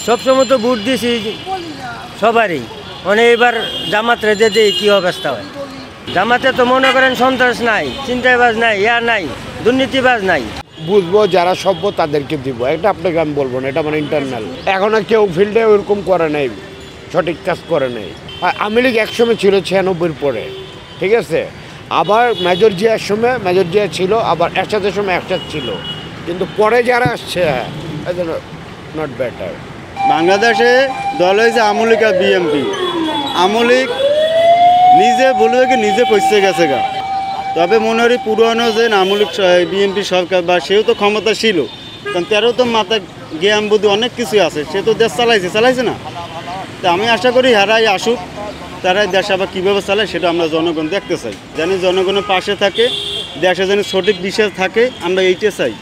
সবসময় তো ভোট দিয়েছি সবারই, মানে এবার জামাত রেজে দিয়ে কী অবস্থা হয়। জামাতে তো মনে করেন সন্ত্রাস নাই, চিন্তাবাজ নাই, নাই, দুর্নীতিবাজ নাই। বুঝবো যারা সভ্য তাদেরকে দিব, এটা আপনাকে আমি বলবো না, এটা মানে ইন্টারনাল। এখনো কেউ ফিল্ডে ওরকম করে নাই, সঠিক কাজ করে নাই। আওয়ামী লীগ একসময় ছিল 96-র পরে, ঠিক আছে। আবার মেজর জিয়ার সময় মেজর জিয়া ছিল, আবার এরশাদের সময় এরশাদ ছিল, কিন্তু পরে যারা আসছে নট বেটার। বাংলাদেশে দল হয়েছে আওয়ামী লীগ আর বিএনপি। আওয়ামী লীগ নিজে বলবে কি নিজে পৌঁছে গেছে গা, তবে মনে হয় পুরনো যে আওয়ামী লীগ বিএনপি সরকার বা সেও তো ক্ষমতা ছিল, কারণ তেরো তো মাথায় জ্ঞান বুদ্ধি অনেক কিছু আছে, সে তো দেশ চালাইছে না। তা আমি আশা করি হারাই আসুক, তারাই দেশ আবার কীভাবে চালায় সেটা আমরা জনগণ দেখতে চাই, যেন জনগণের পাশে থাকে, দেশে যেন সঠিক দিশে থাকে, আমরা এইটা চাই।